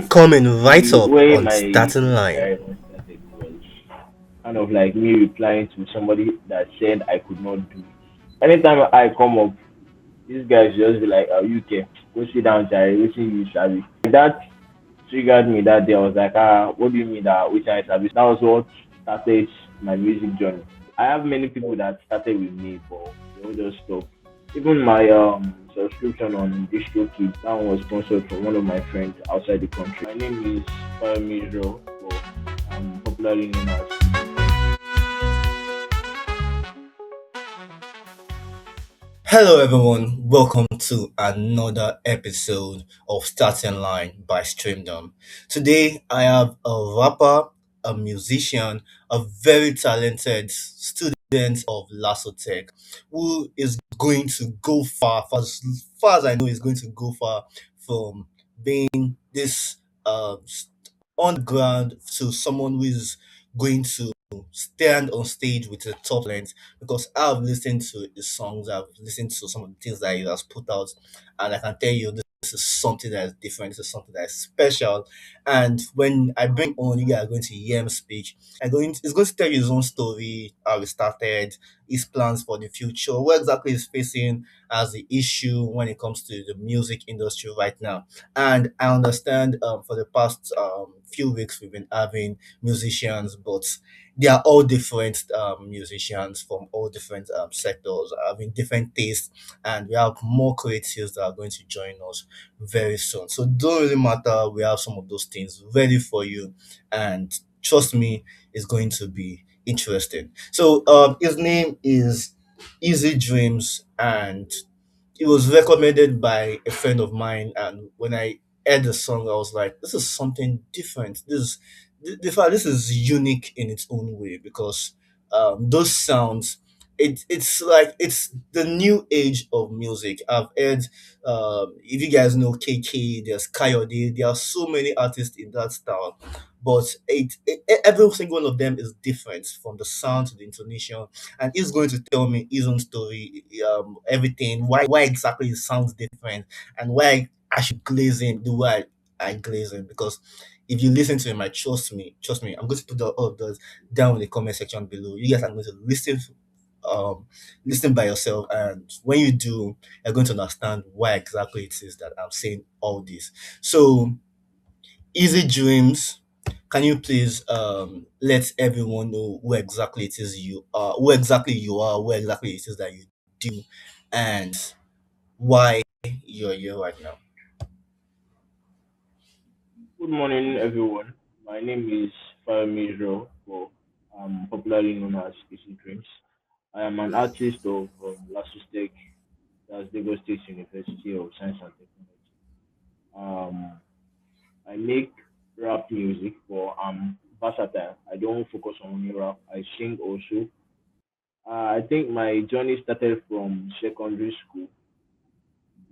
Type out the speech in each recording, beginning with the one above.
Coming right The up way on my starting music line. career even started was kind of like me replying to somebody that said I could not do it. Anytime I come up, these guys just be like, "Are you okay? Go sit down, Jerry. Waiting you service." That triggered me that day. I was like, what do you mean that which I service? That was what started my music journey. I have many people that started with me, but they all just stopped. Even my subscription on DistroKid, that one was sponsored from one of my friends outside the country. My name is Mizro, but I'm popularly known as Eazidreamz. Hello, everyone. Welcome to another episode of Starting Line by Streamdorm. Today, I have a rapper, a musician, a very talented student of Lasso Tech who is going to go far. Far as I know, is going to go far from being this on the ground to someone who is going to stand on stage with a top talent because I've listened to his songs, I've listened to some of the things that he has put out, and I can tell you this is something that is different, this is something that is special. And when I bring on, you guys are going to hear him speak. He's going to tell you his own story, how he started, his plans for the future, what exactly he's facing as the issue when it comes to the music industry right now. And I understand for the past few weeks we've been having musicians, but they are all different musicians from all different sectors, having different tastes, and we have more creatives that are going to join us very soon. So don't really matter. We have some of those things ready for you, and trust me, it's going to be interesting. So his name is Easy Dreams, and it was recommended by a friend of mine, and when I heard the song I was like, this is something different. The fact this is unique in its own way because those sounds, it's like it's the new age of music. I've heard if you guys know KK, there's Coyote, there are so many artists in that style, but every single one of them is different from the sound to the intonation, and he's going to tell me his own story, everything, why exactly it sounds different, and why I should glaze in the way I glaze in. Because if you listen to him, I trust me, I'm going to put all of those down in the comment section below. You guys are going to um, listen by yourself, and when you do, you're going to understand why exactly it is that I'm saying all this. So, Easy Dreams, can you please let everyone know who exactly it is you are, who exactly you are, where exactly it is that you do, and why you're here right now? Good morning, everyone. My name is Mizro, but I'm popularly known as Eazidreamz. I am an artist of Tech, that's Lagos State University of Science and Technology. Um, I make rap music, but I'm versatile. I don't focus on only rap. I sing also. I think my journey started from secondary school.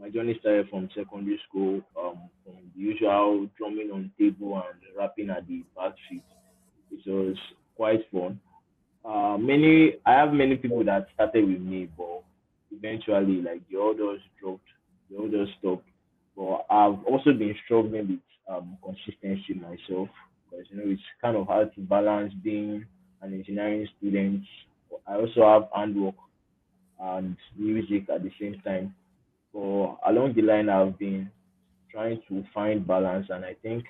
My journey started from secondary school, from the usual drumming on table and rapping at the back seat. It was quite fun. I have many people that started with me, but eventually, like the others dropped, the others stopped. But I've also been struggling with consistency myself because it's kind of hard to balance being an engineering student. I also have handwork and music at the same time. But along the line, I've been trying to find balance, and I think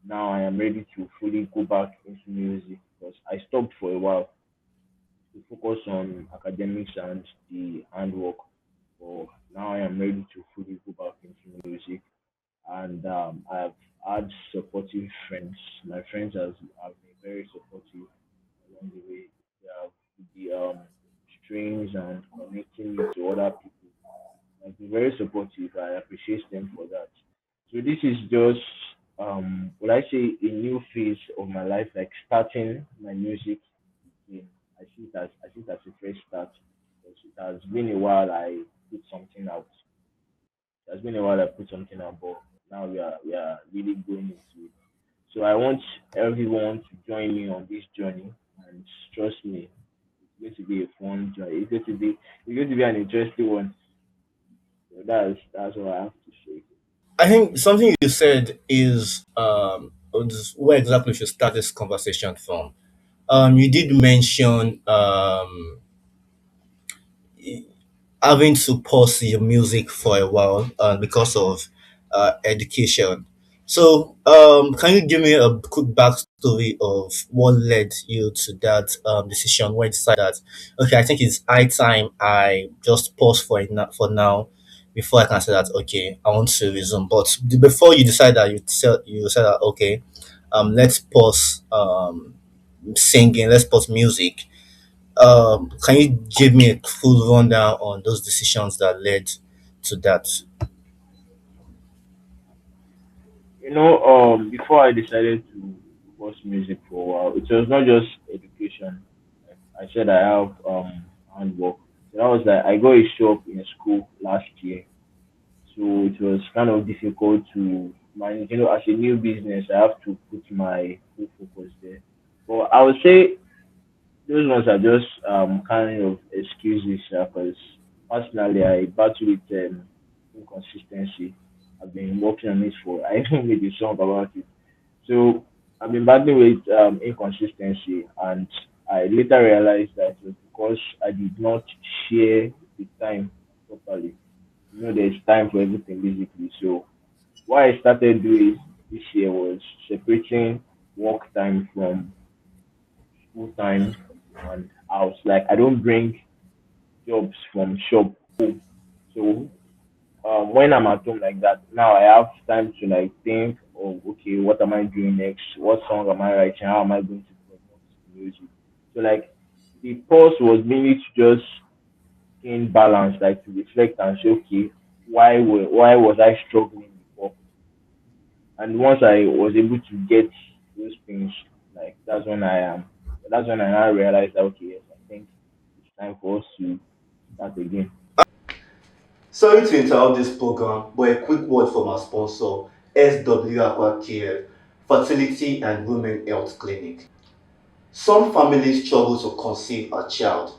now I am ready to fully go back into music because I stopped for a while to focus on academics and the handwork. But now I am ready to fully go back into music, and I've had supportive friends. My friends have been very supportive along the way. They have the strings and connecting me to other people. They've been very supportive. I appreciate them for that. So this is just would I say a new phase of my life, like starting my music again. I see it as a fresh start because it has been a while I put something out. It has been a while I put something out, but now we are really going into it. So I want everyone to join me on this journey, and trust me, it's going to be a fun journey. It's going to be an interesting one. So that's what I have to say. I think something you said is where exactly we should start this conversation from. You did mention having to pause your music for a while because of education. So, can you give me a quick backstory of what led you to that decision? When you decided that, okay, I think it's high time I just pause for now before I can say that, okay, I want to resume. But before you decide that, you said that, okay, let's pause singing, let's pause music. Can you give me a full rundown on those decisions that led to that? Before I decided to pause music for a while, it was not just education. Like I said, I have handwork. So that was like I got a shop in school last year, so it was kind of difficult to manage. As a new business, I have to put my full focus there. But I would say those ones are just kind of excuses because personally I battle with inconsistency. I've been working on it for I even made a song about it. So I've been battling with inconsistency, and I later realized that it was because I did not share the time properly. There's time for everything basically. So what I started doing this year was separating work time from school time and house. Like I don't bring jobs from shop home. So when I'm at home like that, now I have time to like think of okay, what am I doing next? What song am I writing? How am I going to promote the music? So like the pause was mainly to just in balance, like to reflect and say, okay, why was I struggling before? And once I was able to get those things, like that's when I now realized that okay, yes, I think it's time for us to start again. Sorry to interrupt this program, but a quick word from our sponsor, SW Aqua Care, Fertility and Women Health Clinic. Some families struggle to conceive a child,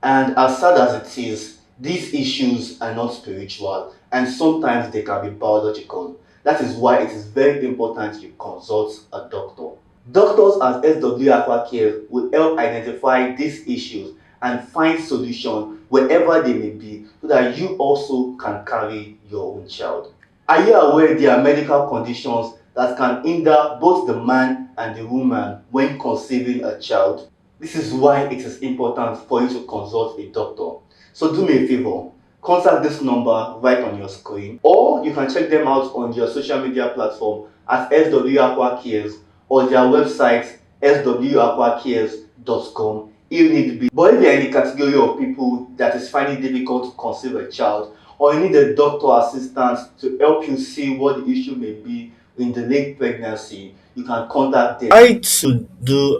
and as sad as it is, these issues are not spiritual and sometimes they can be biological. That is why it is very important you consult a doctor. Doctors at SW Aquacare will help identify these issues and find solutions wherever they may be so that you also can carry your own child. Are you aware there are medical conditions that can hinder both the man and the woman when conceiving a child? This is why it is important for you to consult a doctor. So do me a favor, contact this number right on your screen, or you can check them out on your social media platform at SW Aqua Cares or their website swaquacares.com if need be. But if you're in the category of people that is finding it difficult to conceive a child, or you need a doctor assistant to help you see what the issue may be in the late pregnancy, you can contact them. I to do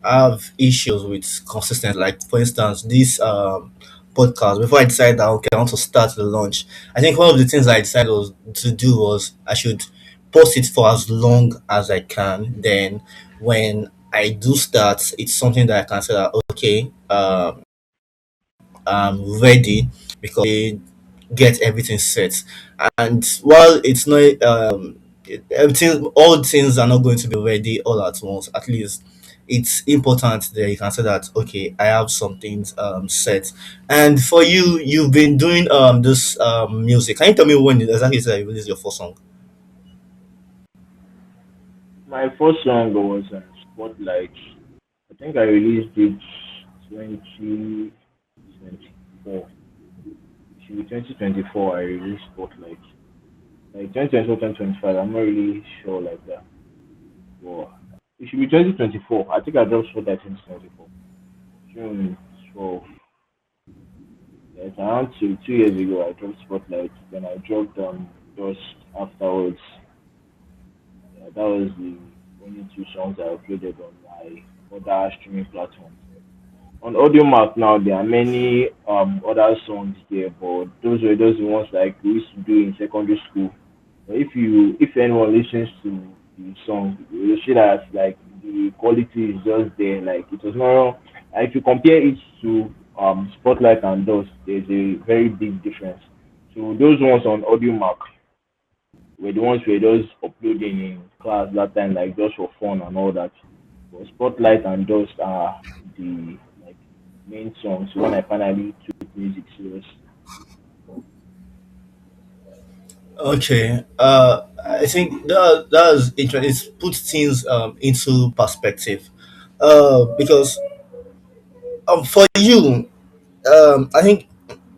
have issues with consistent, like for instance this podcast. Before I decided that okay, I want to start the launch, I think one of the things I decided was to do was I should post it for as long as I can. Then when I do start, it's something that I can say that okay, I'm ready because they get everything set. And while it's not everything, all things are not going to be ready all at once. At least it's important that you can say that okay, I have some things set. And for you, you've been doing this music. Can you tell me when exactly you released your first song? My first song was Spotlight. I think I released it 2024. It should be 2024. I released Spotlight. Like 2024, 2025. I'm not really sure like that. But it should be 2024. I think I dropped Spotlight 2024. June 12. Yes, around 2 years ago, I dropped Spotlight. Then I dropped Dust afterwards. Yeah, that was the only two songs I uploaded on my other streaming platforms. On Audiomack now, there are many other songs there, but those were just the ones like we used to do in secondary school. But if anyone listens to the song, you will see that like the quality is just there. Like it was not. If you compare it to Spotlight and Dust, there's a very big difference. So those ones on Audiomack, were the ones who were just uploading in class that time, like just for fun and all that. But Spotlight and Dust are the like main songs when I finally took music serious. Okay. I think that's interesting. It puts things into perspective. Because for you, I think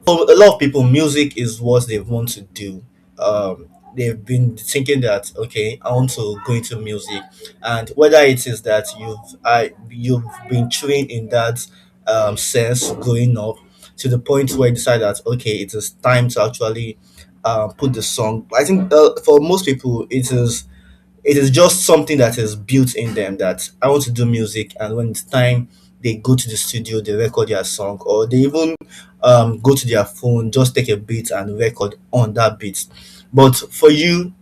for a lot of people, music is what they want to do. They've been thinking that okay, I want to go into music, and whether it is that you've been trained in that sense growing up to the point where you decide that okay, it is time to actually put the song. I think for most people, it is just something that is built in them that I want to do music, and when it's time, they go to the studio, they record their song, or they even go to their phone, just take a beat and record on that beat. But for you,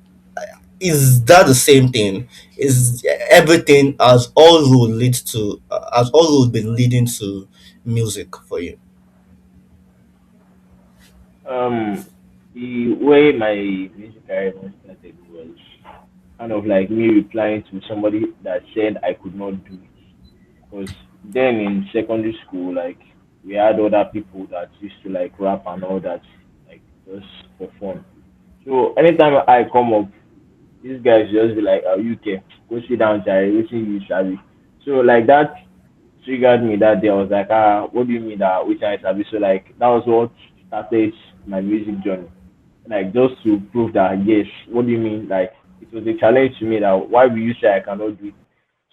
is that the same thing? Is everything as all road leads to as all road been leading to music for you? Um, the way my music career even started was kind of like me replying to somebody that said I could not do it. Because then in secondary school, like we had other people that used to like rap and all that, like just for fun. So anytime I come up, these guys just be like, "Are you okay? Go sit down, Jerry. Waiting you, Shabby." So like that triggered me that day. I was like, what do you mean that which I Shabby? So like that was what started my music journey. Like just to prove that yes, what do you mean? Like it was a challenge to me that why will you say I cannot do it?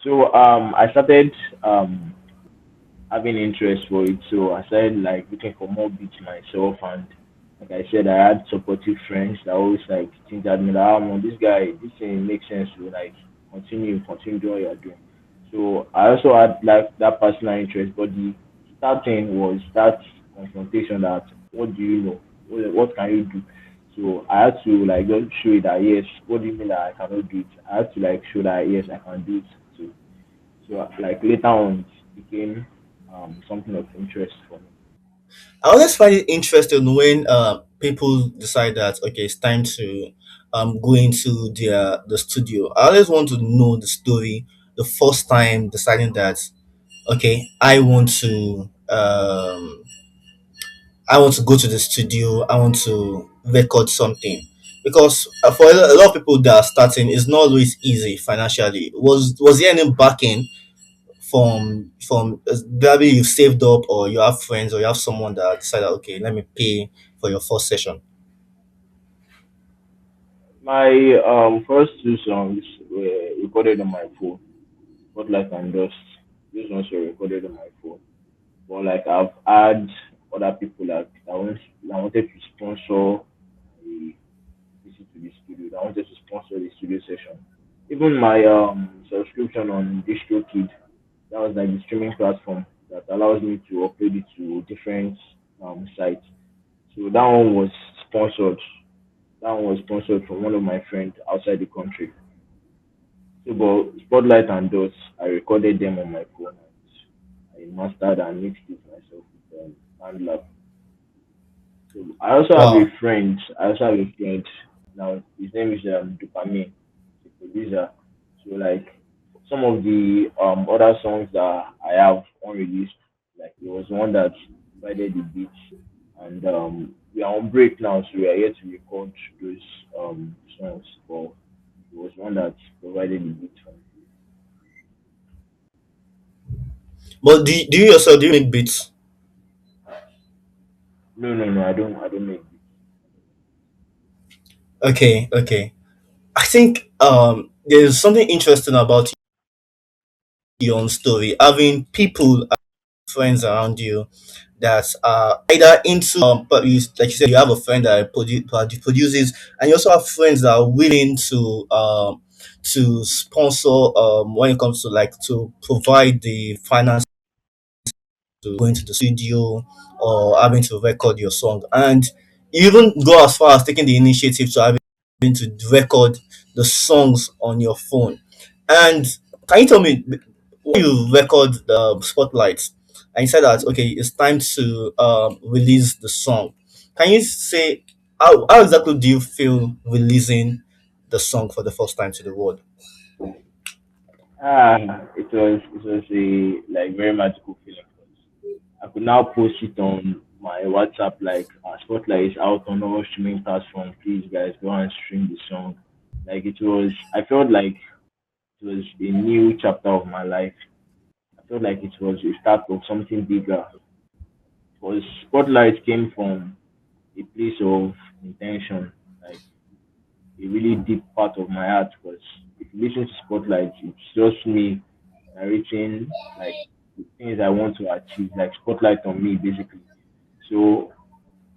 So I started um having interest for it. So I started like looking for more beats myself, and like I said, I had supportive friends that always like think at me like, oh man, this guy, this thing makes sense to like continue doing what you're doing. So I also had like that personal interest, but the starting was that confrontation that what do you know? What can you do? So I had to like just show it that yes, what do you mean that I cannot do it? I had to like show that yes, I can do it. So like later on, it became something of interest for me. I always find it interesting when people decide that okay, it's time to go into the studio. I always want to know the story, the first time deciding that okay, I want to go to the studio, I want to record something. Because for a lot of people that are starting, it's not always easy financially. Was there any backing from maybe you saved up, or you have friends, or you have someone that decided okay, let me pay for your first session? My first two songs were recorded on my phone, Spotlight and Dust. These ones were recorded on my phone. But like I've had other people like that wanted to sponsor a visit to the studio, that wanted to sponsor the studio session. Even my subscription on DistroKid, that was like the streaming platform that allows me to upload it to different sites. So that one was sponsored. That one was sponsored from one of my friends outside the country. So, but Spotlight and Dots, I recorded them on my phone and I mastered and mixed it myself with BandLab. So I also have a Wow. friend. I also have a friend now. His name is Dopamine, the producer. So like some of the other songs that I have unreleased, like it was one that provided the beats, and we are on break now, so we are yet to record those songs. But it was one that provided the beats for me. But do you yourself, do you make beats? No, no, no. I don't make beats. Okay, okay. I think there's something interesting about your own story, having people, friends around you that are either into but you, like you said, you have a friend that produces, and you also have friends that are willing to sponsor when it comes to like to provide the finance to going to the studio or having to record your song. And you even go as far as taking the initiative to having to record the songs on your phone. And can you tell me, when you record the spotlights and you said that okay, it's time to release the song, can you say how exactly do you feel releasing the song for the first time to the world? Ah, it was a like very magical feeling. I could now post it on my WhatsApp like Spotlight is out on all streaming platforms. Please guys go and stream the song. Like it was I felt like it was a new chapter of my life. I felt like it was a start of something bigger. Because Spotlight came from a place of intention, like a really deep part of my heart. Because if you listen to Spotlight, it's just me narrating like the things I want to achieve, like Spotlight on me basically. So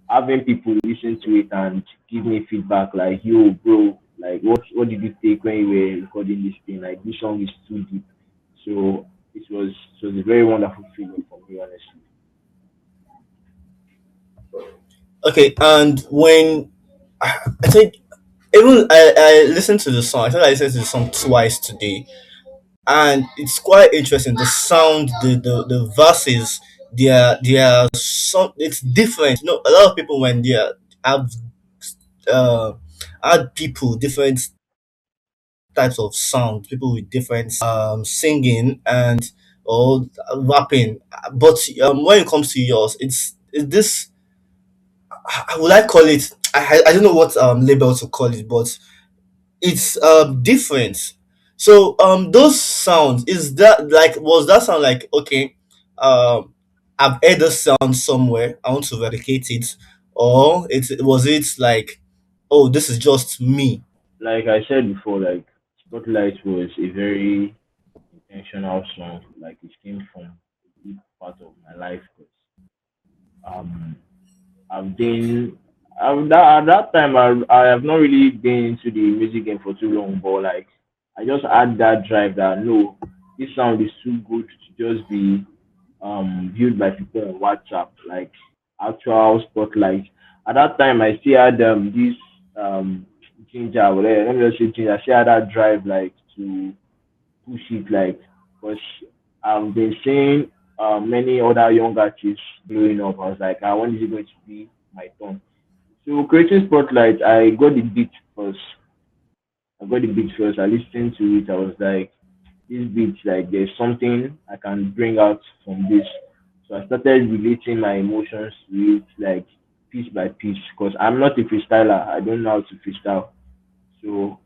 having people listen to it and give me feedback like, yo, bro, like what did you take when you were recording this thing? Like this song is too deep. So it was a very wonderful feeling for me, honestly. Okay, and when I think even I listened to the song, I think I listened to the song twice today, and it's quite interesting. The sound, the verses, they are some. It's different. You know, a lot of people when they have uh, add people different types of sound, people with different singing and or rapping. But when it comes to yours, it's this. I would I call it? I don't know what label to call it, but it's different. So those sounds, is that like, was that sound like, okay, I've heard the sound somewhere, I want to replicate it, or it like, oh, this is just me? Like I said before, like Spotlight was a very intentional song. Like it came from a deep part of my life. 'Cause, um, I've been at that time I have not really been into the music game for too long, but like I just had that drive that no, this sound is too good to just be viewed by people on WhatsApp, like actual spotlight. At that time I still had this ginger, whatever, let me just say ginger, I still had that drive like to push it like because I've been seeing many other young artists blowing up. I was like, when is it going to be my turn? So creating spotlight, I got the beat first. I got the beat first. I listened to it. I was like, this beat, like there's something I can bring out from this. So I started relating my emotions to it, like piece by piece, because I'm not a freestyler. I don't know how to freestyle. So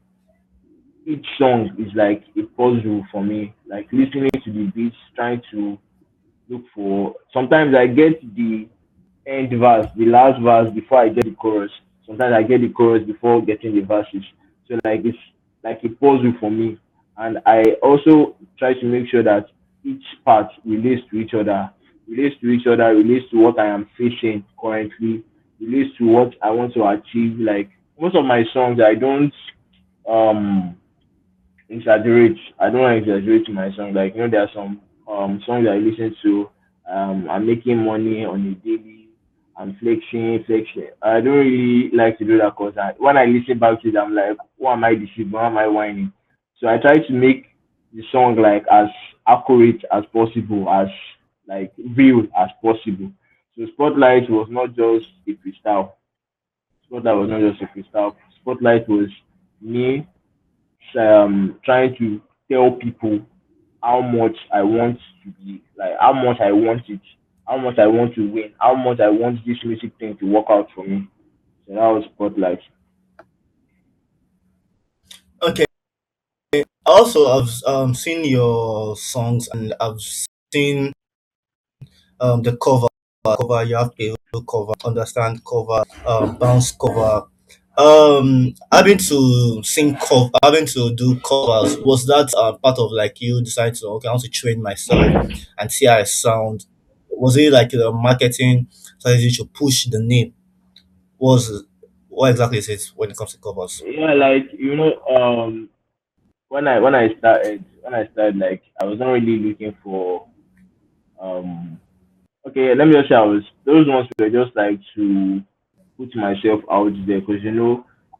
each song is like a puzzle for me. Like listening to the beats, trying to look for. Sometimes I get the end verse, the last verse before I get the chorus. Sometimes I get the chorus before getting the verses. So like it's like a puzzle for me. And I also try to make sure that each part relates to each other, relates to what I am facing currently, relates to what I want to achieve. Like most of my songs, I don't um exaggerate. I don't want to exaggerate in my song. Like there are some songs I listen to. I'm making money on a daily. I'm flexing. I don't really like to do that because when I listen back to it, I'm like, who am I deceiving? Why am I whining? So I try to make the song like as accurate as possible, as like real as possible. So Spotlight was not just a freestyle. Spotlight was not just a freestyle. Spotlight was me trying to tell people how much I want to be, like how much I want it, how much I want to win, how much I want this music thing to work out for me. So that was Spotlight. Okay. Also, I've seen your songs, and I've seen the cover. You have a cover, understand cover, bounce cover. Having to sing cover, having to do covers, was that part of like you decided to, okay, I want to train myself and see how I sound? Was it like the marketing strategy to push the name? Was What exactly is it when it comes to covers? Yeah, like when I started like I was not really looking for um okay, let me just say I was those ones were just like to put myself out there because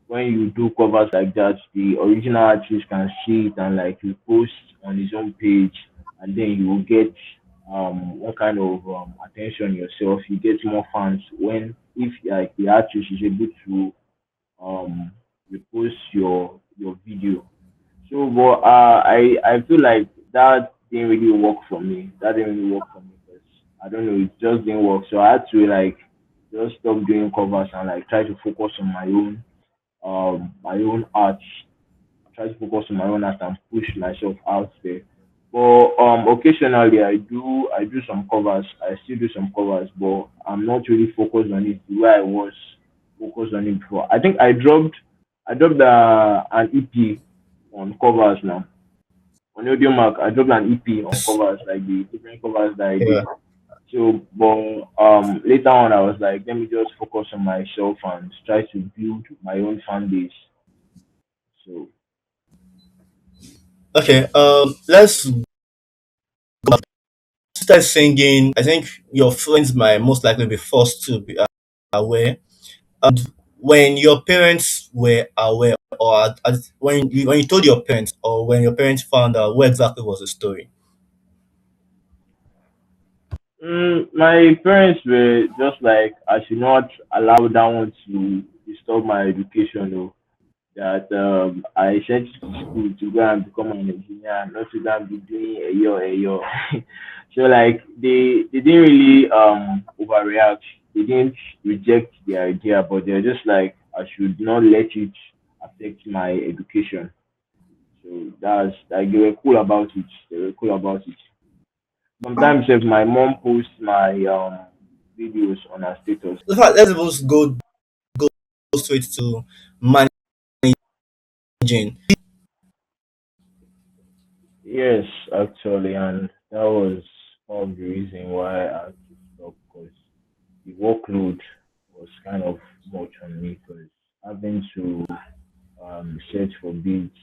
when you do covers like that, the original artist can see it and like you post on his own page, and then you will get one kind of attention yourself. You get more fans when if like the artist is able to um repost your video. So, but I feel like that didn't really work for me. That didn't really work for me because I don't know, it just didn't work. So I had to like just stop doing covers and like try to focus on my own art, try to focus on my own art and push myself out there. But occasionally I do some covers. I still do some covers, but I'm not really focused on it the way I was focused on it before. I think I dropped an EP on covers now. On Audiomack, I dropped an EP on covers, like the different covers that I did. Yeah. So, but later on, I was like, let me just focus on myself and try to build my own fan base. So, Okay. Let's start singing. I think your friends might most likely be forced to be aware. When your parents were aware, or when you told your parents, or when your parents found out, what exactly was the story? my parents were just like, I should not allow that one to disturb my education. Though. That I sent you to school to go and become an engineer, not to go and be doing a year. So like they didn't really overreact. They didn't reject the idea, but they're just like, I should not let it affect my education. So that's like, they were cool about it. They were cool about it. Sometimes if my mom posts my videos on her status. In fact, let's even go straight to managing. Yes, actually, and that was one of the reason why I had to stop because the workload was kind of much on me because having to search for beats,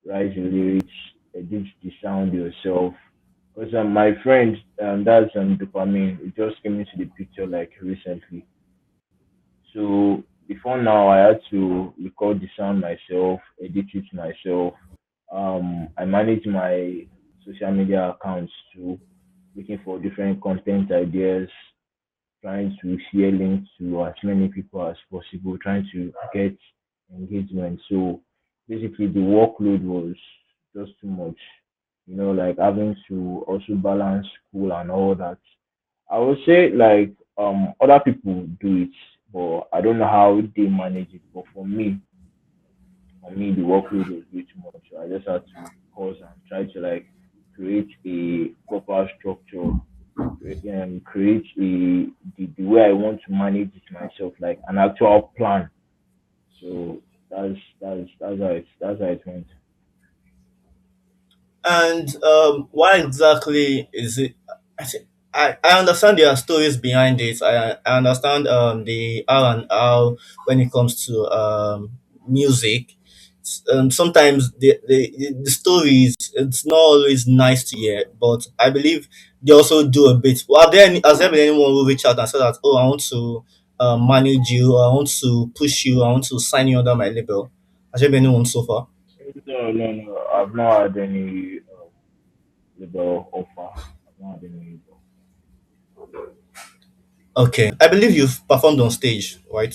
write the lyrics, edit the sound yourself. Because my friend, that's dopamine, it just came into the picture like recently. So before now, I had to record the sound myself, edit it myself. I manage my social media accounts too, looking for different content ideas, trying to share links to as many people as possible, trying to get engagement. So basically, the workload was just too much. Like having to also balance school and all that. I would say like other people do it, but I don't know how they manage it. But for me, the workload was way too much. So I just had to pause and try to like create a proper structure and create the way I want to manage it myself, like an actual plan. So that's how it went. And why exactly is it? I think I understand there are stories behind it. I understand the R and R when it comes to music. Sometimes the stories, it's not always nice to hear, but I believe they also do a bit. Well, has there been anyone who reached out and said that, oh, I want to manage you, or I want to push you, I want to sign you under my label? Has there been anyone so far? No, no, no. I've not had any label offer. I've not had any label. Okay, I believe you've performed on stage, right?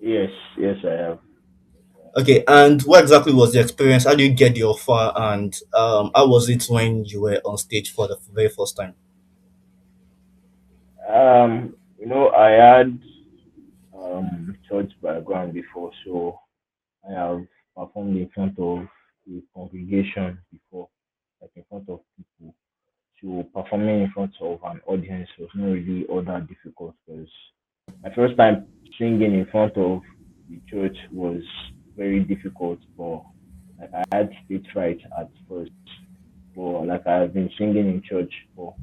Yes, yes, I have. Okay, and what exactly was the experience? How do you get the offer, and how was it when you were on stage for the very first time? I had church background before, so I have performed in front of a congregation before, like in front of people. So performing in front of an audience was not really all that difficult because my first time singing in front of the church was very difficult, but like I had stage fright at first. But like I've been singing in church, but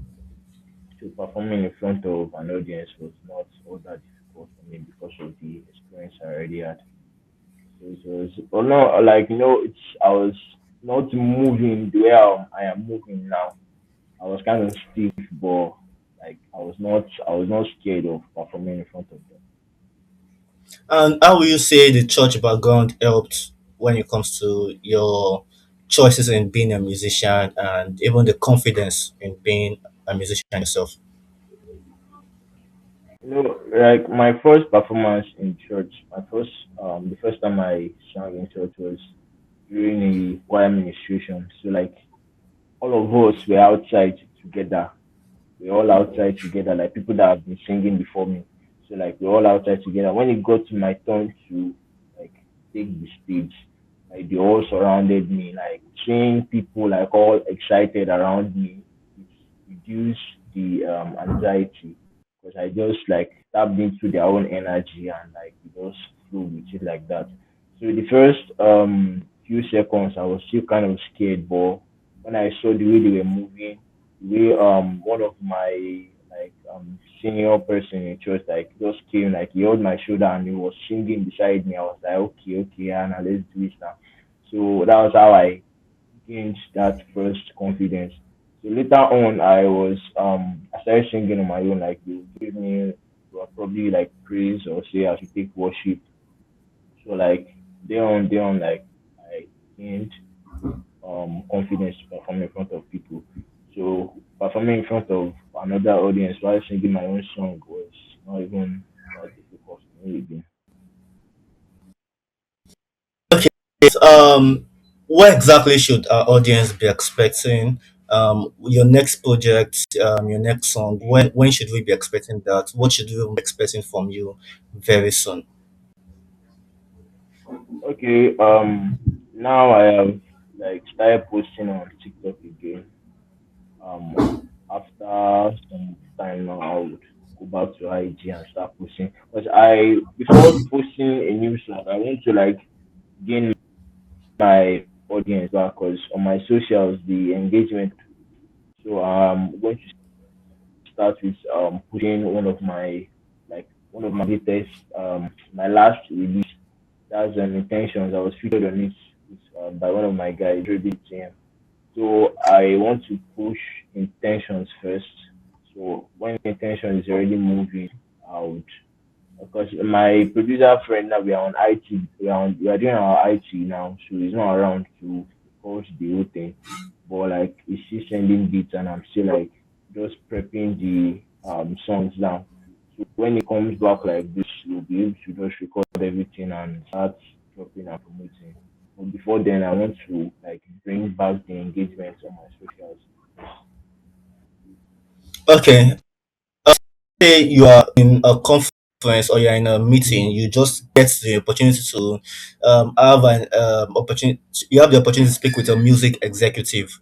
so performing in front of an audience was not all that difficult for me because of the experience I already had. So it was, but no, like I was not moving the way I am moving now. I was kind of stiff, but like I was not scared of performing in front of them. And how will you say the church background helped when it comes to your choices in being a musician, and even the confidence in being a musician yourself? Like my first performance in church, the first time I sang in church was during a choir ministration. So like all of us were outside together. We're all outside together, like people that have been singing before me. So like we're all outside together. When it got to my turn to like take the stage, like they all surrounded me, like seeing people like all excited around me, it reduced the anxiety because I just like tapped into their own energy and like we just flew with it like that. So the first few seconds I was still kind of scared, but when I saw the way they were moving, we one of my like senior person in church like just came like he held my shoulder and he was singing beside me. I was like, okay, okay, Anna, let's do it now. So that was how I gained that first confidence. So later on, I started singing on my own. Like they would give me probably like praise or say I should take worship. So like day on, like I gained confidence to perform in front of people. So performing in front of another audience while singing my own song was not even that difficult for me again. Okay, what exactly should our audience be expecting? Your next project, your next song. When should we be expecting that? What should we be expecting from you very soon? Okay, now I have like started posting on TikTok again. Um, After some time now, I would go back to IG and start posting. But I before posting a new song, I want to like gain my audience back because on my socials the engagement. So I'm going to start with pushing one of my latest my last release. That's intentions. I was featured on it with, by one of my guys, Ruby Team. So I want to push intentions first. So when intention is already moving, I would because my producer friend now we are on IT, we are doing our IT now, so he's not around to coach the whole thing. But like he's still sending beats and I'm still like just prepping the songs down. So when he comes back like this, we'll be able to just record everything and start dropping and promoting. But before then, I want to like bring back the engagement on my socials. Okay, say you are in a conference or you're in a meeting, you just get the opportunity to have an opportunity. You have the opportunity to speak with a music executive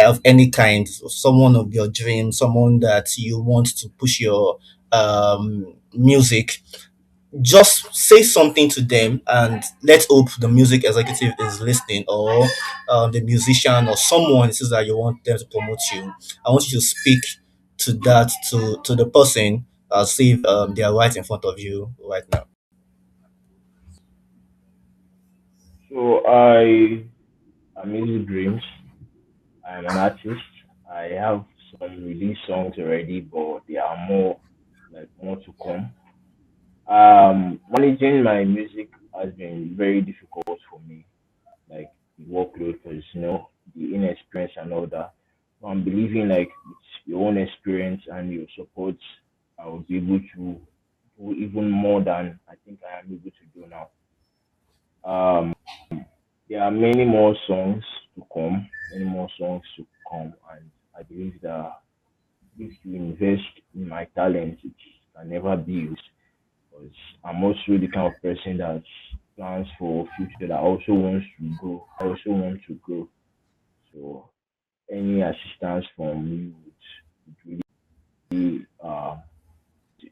of any kind, someone of your dream, someone that you want to push your music. Just say something to them, and let's hope the music executive is listening, or the musician or someone it says that you want them to promote you. I want you to speak to that to the person. I'll see if they are right in front of you right now. So I am Eazidreamz. I am an artist. I have some release songs already, but there are more to come. Managing my music has been very difficult for me, like the workload, because the inexperience and all that. So I'm believing like with your own experience and your support, I will be able to do even more than I think I am able to do now. Um, there are many more songs to come, and I believe that if you invest in my talent, it can never be used. Because I'm also the kind of person that plans for future that also wants to grow. I also want to grow. So any assistance from you would really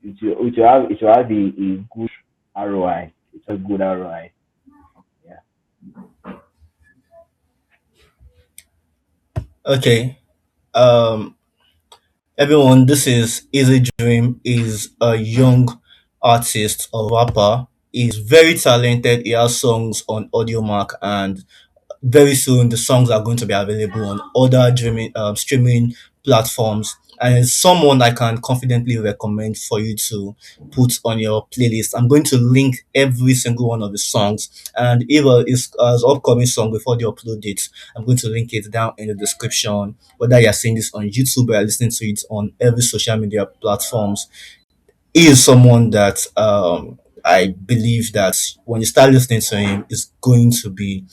it will have a good ROI. It's a good ROI. Yeah. Okay. Um, everyone, this is Easy Dream. Is a young artist or rapper. He's very talented. He has songs on Audiomack, and very soon the songs are going to be available on other streaming platforms, and it's someone I can confidently recommend for you to put on your playlist. I'm going to link every single one of the songs, and if is upcoming song before they upload it, I'm going to link it down in the description, whether you're seeing this on YouTube or you're listening to it on every social media platforms. he is someone that I believe that when you start listening to him, it's going to be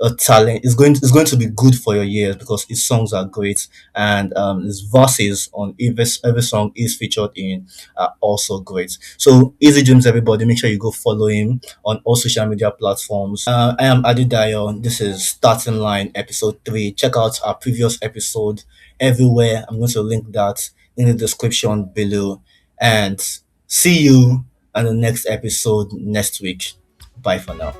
a talent. It's going to be good for your ears because his songs are great, and his verses on every song is featured in are also great. So Easy Dreams, everybody, make sure you go follow him on all social media platforms. I am Adidayo. This is Starting Line episode 3. Check out our previous episode everywhere. I'm going to link that in the description below. And see you on the next episode next week. Bye for now.